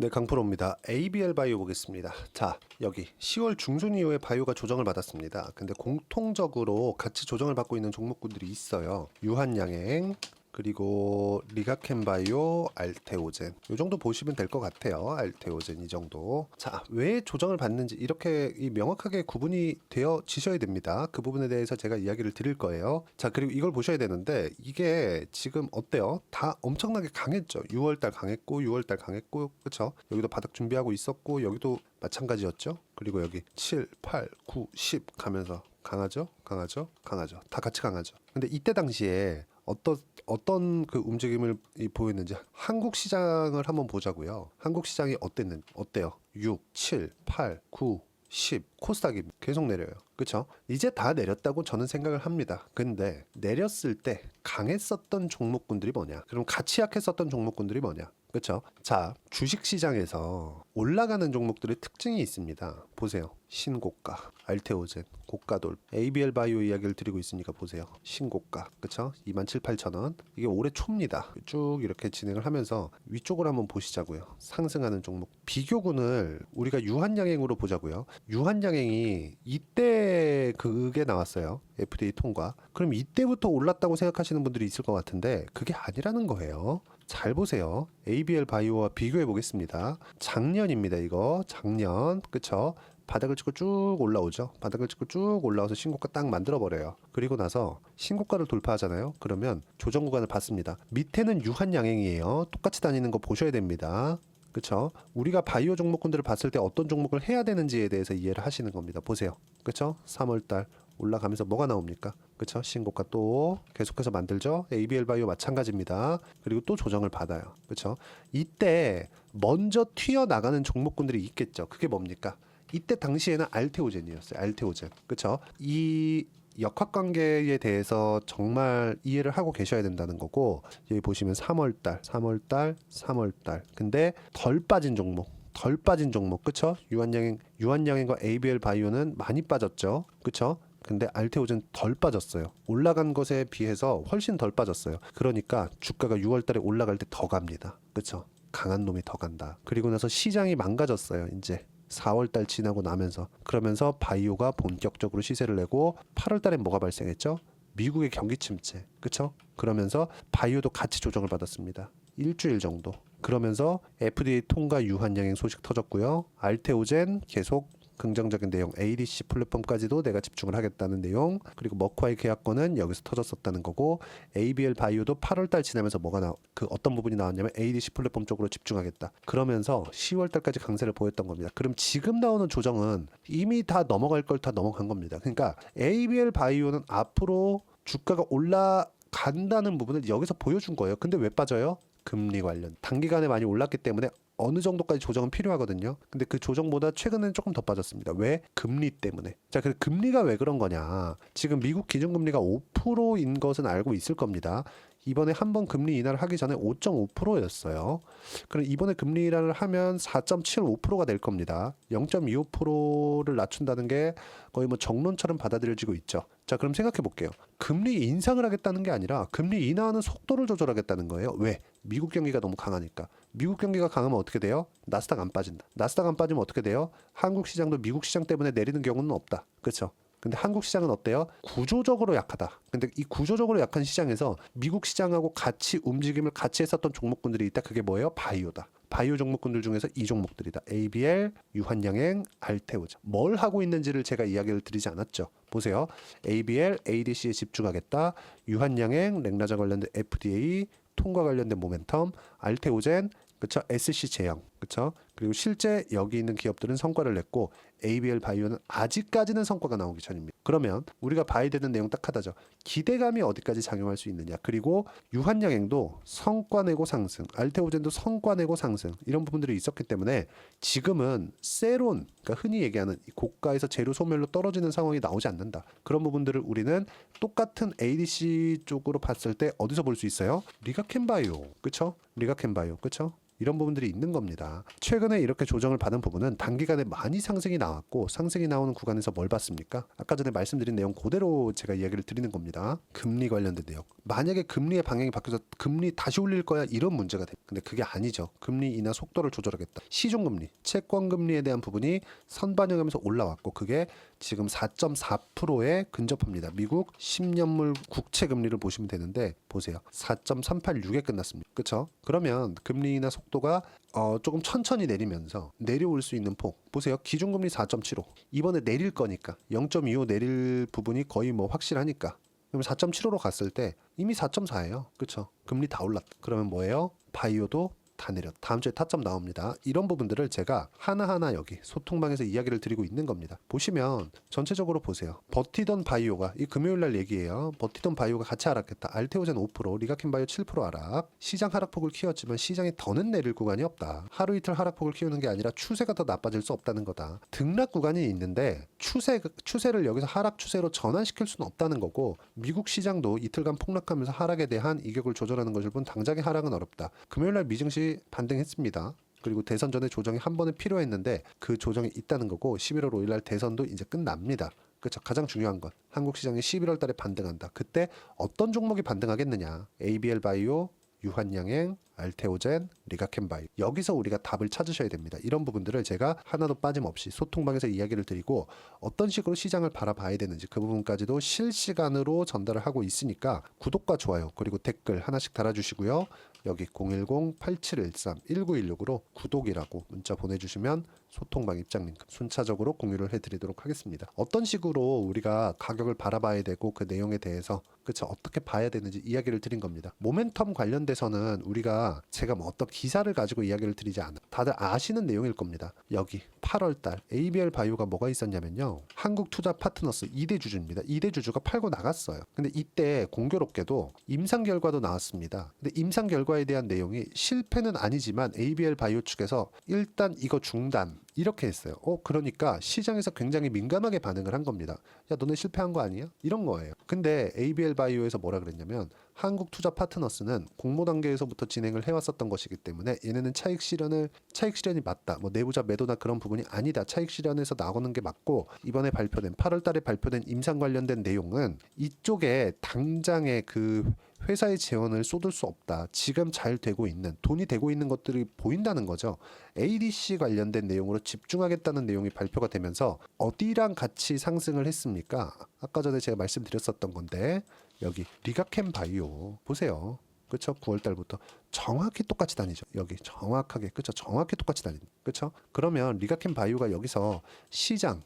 네, 강프로입니다. ABL 바이오 보겠습니다. 자, 여기 10월 중순 이후에 바이오가 조정을 받았습니다. 근데 공통적으로 같이 조정을 받고 있는 종목군들이 있어요. 유한양행, 그리고 리가켄바이오, 알테오젠. 이 정도 보시면 될 것 같아요. 알테오젠 이 정도. 자, 왜 조정을 받는지 이렇게 명확하게 구분이 되어지셔야 됩니다. 그 부분에 대해서 제가 이야기를 드릴 거예요. 자, 그리고 이걸 보셔야 되는데 이게 지금 어때요? 다 엄청나게 강했죠. 6월달 강했고 6월달 강했고, 그쵸? 여기도 바닥 준비하고 있었고 여기도 마찬가지였죠. 그리고 여기 7, 8, 9, 10 가면서 강하죠? 강하죠? 강하죠. 다 같이 강하죠. 근데 이때 당시에 어떤 그 움직임을 보였는지 한국 시장을 한번 보자고요. 한국 시장이 어때요? 6, 7, 8, 9, 10 코스닥이 계속 내려요. 그쵸? 이제 다 내렸다고 저는 생각을 합니다. 근데 내렸을 때 강했었던 종목군들이 뭐냐? 그럼 같이 약했었던 종목군들이 뭐냐? 그쵸? 자, 주식시장에서 올라가는 종목들의 특징이 있습니다. 보세요. 신고가, 알테오젠, 고가돌, ABL 바이오 이야기를 드리고 있으니까 보세요. 신고가, 그쵸? 27,800원. 이게 올해 초입니다. 쭉 이렇게 진행을 하면서 위쪽으로 한번 보시자고요. 상승하는 종목. 비교군을 우리가 유한양행으로 보자고요. 유한양행이 이때 그게 나왔어요. FDA 통과. 그럼 이때부터 올랐다고 생각하시는 분들이 있을 것 같은데 그게 아니라는 거예요. 잘 보세요. ABL 바이오와 비교해 보겠습니다. 작년입니다. 이거 작년, 그쵸? 바닥을 찍고 쭉 올라오죠. 바닥을 찍고 쭉 올라와서 신고가 딱 만들어 버려요. 그리고 나서 신고가를 돌파하잖아요. 그러면 조정 구간을 받습니다. 밑에는 유한양행이에요. 똑같이 다니는 거 보셔야 됩니다. 그쵸? 우리가 바이오 종목군들을 봤을 때 어떤 종목을 해야 되는지에 대해서 이해를 하시는 겁니다. 보세요. 그쵸? 3월달 올라가면서 뭐가 나옵니까? 그쵸? 신고가 또 계속해서 만들죠. ABL 바이오 마찬가지입니다. 그리고 또 조정을 받아요. 그쵸? 이때 먼저 튀어나가는 종목군들이 있겠죠. 그게 뭡니까? 이때 당시에는 알테오젠이었어요. 알테오젠. 그쵸? 이 역학관계에 대해서 정말 이해를 하고 계셔야 된다는 거고, 여기 보시면 3월달. 근데 덜 빠진 종목, 그쵸? 유한양행과 ABL 바이오는 많이 빠졌죠. 그쵸? 근데 알테오젠 덜 빠졌어요. 올라간 것에 비해서 훨씬 덜 빠졌어요. 그러니까 주가가 6월달에 올라갈 때 더 갑니다. 그쵸? 강한 놈이 더 간다. 그리고 나서 시장이 망가졌어요. 이제 4월달 지나고 나면서. 그러면서 바이오가 본격적으로 시세를 내고 8월달에 뭐가 발생했죠? 미국의 경기 침체. 그쵸? 그러면서 바이오도 같이 조정을 받았습니다. 일주일 정도. 그러면서 FDA 통과 유한양행 소식 터졌고요. 알테오젠 계속 긍정적인 내용, ADC 플랫폼까지도 내가 집중을 하겠다는 내용, 그리고 머크와의 계약권은 여기서 터졌었다는 거고, ABL 바이오도 8월달 지나면서 어떤 부분이 나왔냐면 ADC 플랫폼 쪽으로 집중하겠다. 그러면서 10월달까지 강세를 보였던 겁니다. 그럼 지금 나오는 조정은 이미 다 넘어갈 걸 다 넘어간 겁니다. 그러니까 ABL 바이오는 앞으로 주가가 올라간다는 부분을 여기서 보여준 거예요. 근데 왜 빠져요? 금리 관련. 단기간에 많이 올랐기 때문에 어느 정도까지 조정은 필요하거든요. 근데 그 조정보다 최근에는 조금 더 빠졌습니다. 왜? 금리 때문에. 자, 그럼 금리가 왜 그런 거냐? 지금 미국 기준금리가 5%인 것은 알고 있을 겁니다. 이번에 한번 금리 인하를 하기 전에 5.5%였어요. 그럼 이번에 금리 인하를 하면 4.75%가 될 겁니다. 0.25%를 낮춘다는 게 거의 뭐 정론처럼 받아들여지고 있죠. 자, 그럼 생각해 볼게요. 금리 인상을 하겠다는 게 아니라 금리 인하하는 속도를 조절하겠다는 거예요. 왜? 미국 경기가 너무 강하니까. 미국 경기가 강하면 어떻게 돼요? 나스닥 안 빠진다. 나스닥 안 빠지면 어떻게 돼요? 한국 시장도 미국 시장 때문에 내리는 경우는 없다. 그렇죠? 근데 한국 시장은 어때요? 구조적으로 약하다. 근데 이 구조적으로 약한 시장에서 미국 시장하고 같이 움직임을 같이 했었던 종목군들이 있다. 그게 뭐예요? 바이오다. 바이오 종목군들 중에서 이 종목들이다. ABL, 유한양행, 알테오젠. 뭘 하고 있는지를 제가 이야기를 드리지 않았죠. 보세요. ABL, ADC에 집중하겠다. 유한양행, 렉나자 관련된 FDA, 통과 관련된 모멘텀, 알테오젠, 그쵸? SC 제형, 그쵸? 그리고 실제 여기 있는 기업들은 성과를 냈고 ABL 바이오는 아직까지는 성과가 나오기 전입니다. 그러면 우리가 봐야 되는 내용 딱 하나죠. 기대감이 어디까지 작용할 수 있느냐. 그리고 유한양행도 성과 내고 상승, 알테오젠도 성과 내고 상승, 이런 부분들이 있었기 때문에 지금은 세론, 그러니까 흔히 얘기하는 고가에서 재료 소멸로 떨어지는 상황이 나오지 않는다. 그런 부분들을 우리는 똑같은 ADC 쪽으로 봤을 때 어디서 볼 수 있어요? 리가켄바이오, 그쵸? 리가켄바이오, 그쵸? 이런 부분들이 있는 겁니다. 최근에 이렇게 조정을 받은 부분은 단기간에 많이 상승이 나왔고, 상승이 나오는 구간에서 뭘 봤습니까? 아까 전에 말씀드린 내용 그대로 제가 이야기를 드리는 겁니다. 금리 관련된 내용. 만약에 금리의 방향이 바뀌어서 금리 다시 올릴 거야, 이런 문제가 돼. 근데 그게 아니죠. 금리 인하 속도를 조절하겠다. 시중금리, 채권금리에 대한 부분이 선반영하면서 올라왔고, 그게 지금 4.4%에 근접합니다. 미국 10년물 국채 금리를 보시면 되는데, 보세요. 4.386에 끝났습니다. 그렇죠? 그러면 금리 인하 속도가 조금 천천히 내리면서 내려올 수 있는 폭. 보세요. 기준금리 4.75. 이번에 내릴 거니까 0.25 내릴 부분이 거의 뭐 확실하니까. 그럼 4.75로 갔을 때 이미 4.4예요. 그렇죠? 금리 다 올랐다. 그러면 뭐예요? 바이오도 다 내렸다. 다음 주에 타점 나옵니다. 이런 부분들을 제가 하나하나 여기 소통방에서 이야기를 드리고 있는 겁니다. 보시면 전체적으로 보세요. 버티던 바이오가, 이 금요일날 얘기예요. 버티던 바이오가 같이 하락했다. 알테오젠 5%, 리가켄바이오 7% 하락. 시장 하락폭을 키웠지만 시장이 더는 내릴 구간이 없다. 하루 이틀 하락폭을 키우는 게 아니라 추세가 더 나빠질 수 없다는 거다. 등락 구간이 있는데 추세를 여기서 하락 추세로 전환시킬 수는 없다는 거고, 미국 시장도 이틀간 폭락하면서 하락에 대한 이격을 조절하는 것일 뿐 당장의 하락은 어렵다. 금요일날 미증시 반등했습니다. 그리고 대선 전에 조정이 한 번은 필요했는데 그 조정이 있다는 거고, 11월 5일 날 대선도 이제 끝납니다. 그렇죠. 가장 중요한 건 한국 시장이 11월 달에 반등한다. 그때 어떤 종목이 반등하겠느냐? ABL 바이오, 유한양행, 알테오젠, 리가켄바이오. 여기서 우리가 답을 찾으셔야 됩니다. 이런 부분들을 제가 하나도 빠짐없이 소통방에서 이야기를 드리고, 어떤 식으로 시장을 바라봐야 되는지 그 부분까지도 실시간으로 전달을 하고 있으니까 구독과 좋아요 그리고 댓글 하나씩 달아주시고요. 여기 010-8713-1916으로 구독이라고 문자 보내주시면 소통방 입장 링크 순차적으로 공유를 해드리도록 하겠습니다. 어떤 식으로 우리가 가격을 바라봐야 되고 그 내용에 대해서 그쵸 어떻게 봐야 되는지 이야기를 드린 겁니다. 모멘텀 관련돼서는 우리가 제가 뭐 어떤 기사를 가지고 이야기를 드리지 않아요. 다들 아시는 내용일 겁니다. 여기 8월달 ABL 바이오가 뭐가 있었냐면요. 한국투자파트너스 2대 주주입니다. 2대 주주가 팔고 나갔어요. 근데 이때 공교롭게도 임상 결과도 나왔습니다. 근데 임상 결과에 대한 내용이 실패는 아니지만 ABL 바이오 측에서 일단 이거 중단 이렇게 했어요. 그러니까 시장에서 굉장히 민감하게 반응을 한 겁니다. 야, 너네 실패한 거 아니야? 이런 거예요. 근데 ABL 바이오에서 뭐라 그랬냐면, 한국투자 파트너스는 공모 단계에서부터 진행을 해왔었던 것이기 때문에 얘네는 차익 실현이 맞다. 뭐 내부자 매도나 그런 부분이 아니다. 차익 실현에서 나오는 게 맞고, 이번에 발표된 8월 달에 발표된 임상 관련된 내용은 이쪽에 당장의 그 회사의 재원을 쏟을 수 없다. 지금 잘 되고 있는, 돈이 되고 있는 것들이 보인다는 거죠. ADC 관련된 내용으로 집중하겠다는 내용이 발표가 되면서 어디랑 같이 상승을 했습니까? 아까 전에 제가 말씀드렸었던 건데, 여기 리가켄 바이오 보세요. 그렇죠? 9월 달부터 정확히 똑같이 다니죠. 여기 정확하게, 그렇죠? 정확히 똑같이 다니죠. 그렇죠? 그러면 리가켄 바이오가 여기서 시장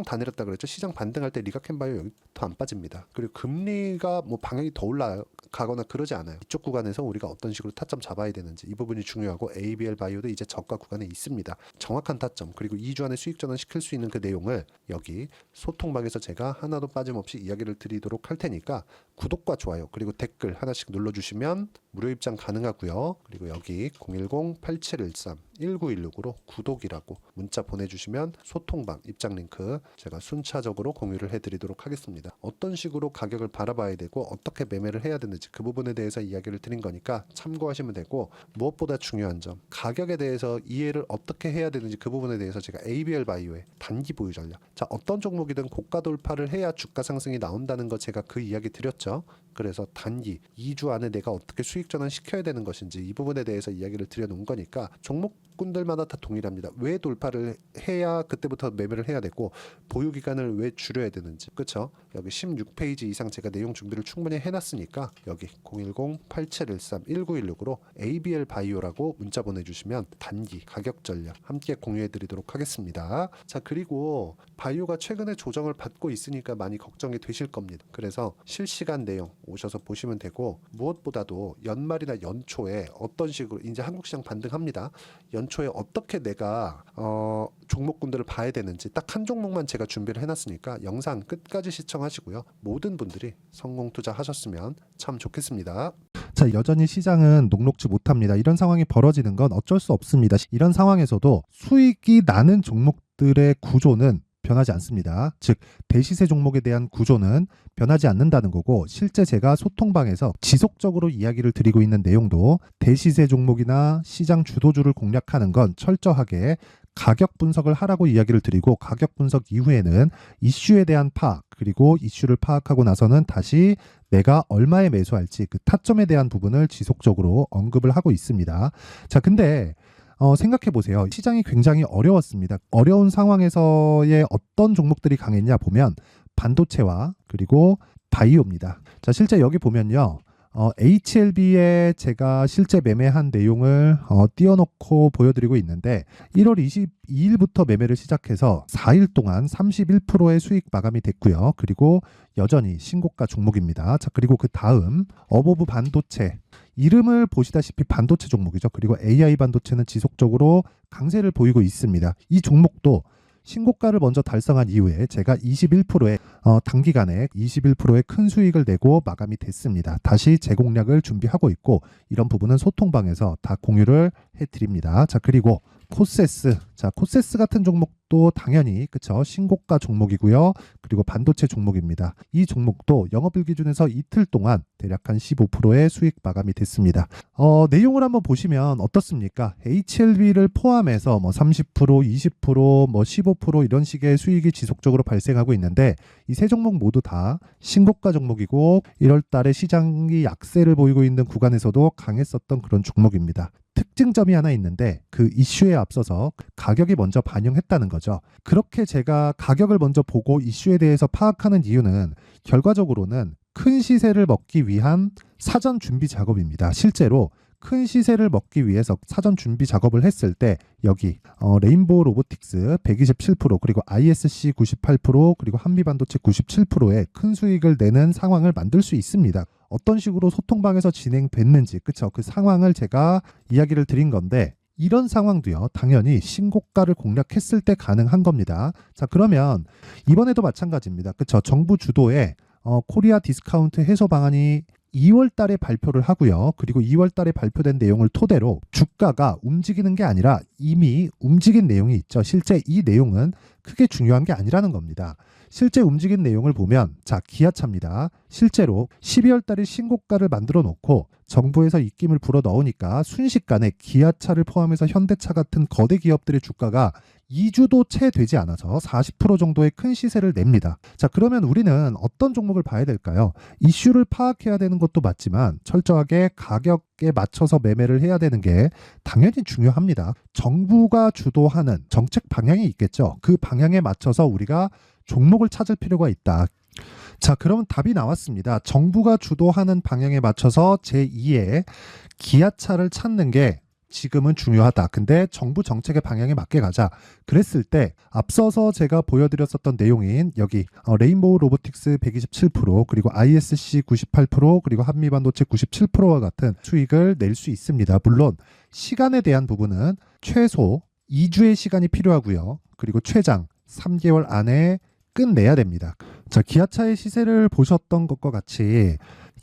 다 내렸다 그랬죠? 시장 반등할 때 리가켄 바이오 여기 더 안 빠집니다. 그리고 금리가 뭐 방향이 더 올라가거나 그러지 않아요. 이쪽 구간에서 우리가 어떤 식으로 타점 잡아야 되는지 이 부분이 중요하고, ABL 바이오도 이제 저가 구간에 있습니다. 정확한 타점 그리고 2주 안에 수익 전환 시킬 수 있는 그 내용을 여기 소통방에서 제가 하나도 빠짐없이 이야기를 드리도록 할 테니까 구독과 좋아요 그리고 댓글 하나씩 눌러주시면 무료 입장 가능하고요. 그리고 여기 010-8713-1916으로 구독이라고 문자 보내주시면 소통방 입장 링크 제가 순차적으로 공유를 해드리도록 하겠습니다. 어떤 식으로 가격을 바라봐야 되고 어떻게 매매를 해야 되는지 그 부분에 대해서 이야기를 드린 거니까 참고하시면 되고, 무엇보다 중요한 점 가격에 대해서 이해를 어떻게 해야 되는지 그 부분에 대해서 제가 ABL 바이오의 단기 보유 전략, 자 어떤 종목이든 고가 돌파를 해야 주가 상승이 나온다는 거 제가 그 이야기 드렸죠. 그래서 단기 2주 안에 내가 어떻게 수익 전환 시켜야 되는 것인지 이 부분에 대해서 이야기를 드려놓은 거니까 종목군들마다 다 동일합니다. 왜 돌파를 해야 그때부터 매매를 해야 되고 보유 기간을 왜 줄여야 되는지, 그렇죠? 여기 16페이지 이상 제가 내용 준비를 충분히 해놨으니까 여기 010-8713-1916으로 ABL 바이오라고 문자 보내주시면 단기 가격 전략 함께 공유해드리도록 하겠습니다. 자, 그리고 바이오가 최근에 조정을 받고 있으니까 많이 걱정이 되실 겁니다. 그래서 실시간 내용 오셔서 보시면 되고, 무엇보다도 연말이나 연초에 어떤 식으로 이제 한국 시장 반등합니다. 연초에 어떻게 내가 종목군들을 봐야 되는지 딱 한 종목만 제가 준비를 해놨으니까 영상 끝까지 시청하시고요. 모든 분들이 성공 투자하셨으면 참 좋겠습니다. 자, 여전히 시장은 녹록지 못합니다. 이런 상황이 벌어지는 건 어쩔 수 없습니다. 이런 상황에서도 수익이 나는 종목들의 구조는 변하지 않습니다. 즉 대시세 종목에 대한 구조는 변하지 않는다는 거고, 실제 제가 소통방에서 지속적으로 이야기를 드리고 있는 내용도 대시세 종목이나 시장 주도주를 공략하는 건 철저하게 가격 분석을 하라고 이야기를 드리고, 가격 분석 이후에는 이슈에 대한 파악, 그리고 이슈를 파악하고 나서는 다시 내가 얼마에 매수할지 그 타점에 대한 부분을 지속적으로 언급을 하고 있습니다. 자, 근데 생각해 보세요. 시장이 굉장히 어려웠습니다. 어려운 상황에서의 어떤 종목들이 강했냐 보면 반도체와 그리고 바이오입니다. 자, 실제 여기 보면요. HLB에 제가 실제 매매한 내용을 띄워놓고 보여드리고 있는데, 1월 22일부터 매매를 시작해서 4일 동안 31%의 수익 마감이 됐고요. 그리고 여전히 신고가 종목입니다. 자, 그리고 그 다음 어보브 반도체, 이름을 보시다시피 반도체 종목이죠. 그리고 AI 반도체는 지속적으로 강세를 보이고 있습니다. 이 종목도 신고가를 먼저 달성한 이후에 제가 21%의 단기간에 21%의 큰 수익을 내고 마감이 됐습니다. 다시 재공략을 준비하고 있고, 이런 부분은 소통방에서 다 공유를 해드립니다. 자, 그리고 코세스. 자, 코세스 같은 종목도 당연히 그쵸, 신고가 종목이고요. 그리고 반도체 종목입니다. 이 종목도 영업일 기준에서 이틀 동안 대략 한 15%의 수익 마감이 됐습니다. 내용을 한번 보시면 어떻습니까? HLB를 포함해서 뭐 30%, 20%, 뭐 15% 이런 식의 수익이 지속적으로 발생하고 있는데, 이 세 종목 모두 다 신고가 종목이고 1월 달에 시장이 약세를 보이고 있는 구간에서도 강했었던 그런 종목입니다. 특징점이 하나 있는데, 그 이슈에 앞서서 가격이 먼저 반영했다는 거죠. 그렇게 제가 가격을 먼저 보고 이슈에 대해서 파악하는 이유는 결과적으로는 큰 시세를 먹기 위한 사전 준비 작업입니다. 실제로 큰 시세를 먹기 위해서 사전 준비 작업을 했을 때 여기 레인보우 로보틱스 127%, 그리고 ISC 98%, 그리고 한미반도체 97%의 큰 수익을 내는 상황을 만들 수 있습니다. 어떤 식으로 소통방에서 진행됐는지, 그쵸? 그 상황을 제가 이야기를 드린 건데, 이런 상황도요, 당연히 신고가를 공략했을 때 가능한 겁니다. 자, 그러면 이번에도 마찬가지입니다. 그쵸? 정부 주도의 코리아 디스카운트 해소 방안이 2월 달에 발표를 하고요. 그리고 2월 달에 발표된 내용을 토대로 주가가 움직이는 게 아니라 이미 움직인 내용이 있죠. 실제 이 내용은 크게 중요한 게 아니라는 겁니다. 실제 움직인 내용을 보면, 자, 기아차입니다. 실제로 12월 달에 신고가를 만들어 놓고 정부에서 입김을 불어 넣으니까 순식간에 기아차를 포함해서 현대차 같은 거대 기업들의 주가가 2주도 채 되지 않아서 40% 정도의 큰 시세를 냅니다. 자, 그러면 우리는 어떤 종목을 봐야 될까요? 이슈를 파악해야 되는 것도 맞지만 철저하게 가격에 맞춰서 매매를 해야 되는 게 당연히 중요합니다. 정부가 주도하는 정책 방향이 있겠죠. 그 방향에 맞춰서 우리가 종목을 찾을 필요가 있다. 자, 그러면 답이 나왔습니다. 정부가 주도하는 방향에 맞춰서 제2의 기아차를 찾는 게 지금은 중요하다. 근데 정부 정책의 방향에 맞게 가자. 그랬을 때 앞서서 제가 보여드렸었던 내용인 여기 레인보우 로보틱스 127%, 그리고 ISC 98%, 그리고 한미반도체 97%와 같은 수익을 낼 수 있습니다. 물론 시간에 대한 부분은 최소 2주의 시간이 필요하고요. 그리고 최장 3개월 안에 끝내야 됩니다. 자, 기아차의 시세를 보셨던 것과 같이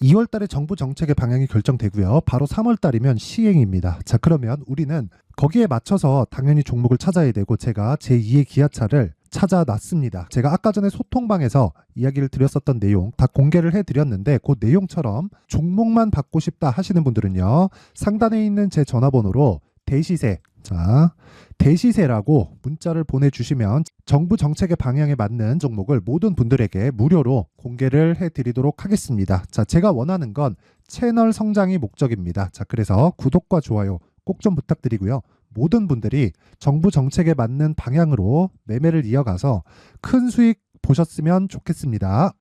2월 달에 정부 정책의 방향이 결정되고요. 바로 3월 달이면 시행입니다. 자, 그러면 우리는 거기에 맞춰서 당연히 종목을 찾아야 되고, 제가 제2의 기아차를 찾아놨습니다. 제가 아까 전에 소통방에서 이야기를 드렸었던 내용 다 공개를 해드렸는데, 그 내용처럼 종목만 받고 싶다 하시는 분들은요, 상단에 있는 제 전화번호로 대시세, 자, 대시세라고 문자를 보내주시면 정부 정책의 방향에 맞는 종목을 모든 분들에게 무료로 공개를 해드리도록 하겠습니다. 자, 제가 원하는 건 채널 성장이 목적입니다. 자, 그래서 구독과 좋아요 꼭 좀 부탁드리고요. 모든 분들이 정부 정책에 맞는 방향으로 매매를 이어가서 큰 수익 보셨으면 좋겠습니다.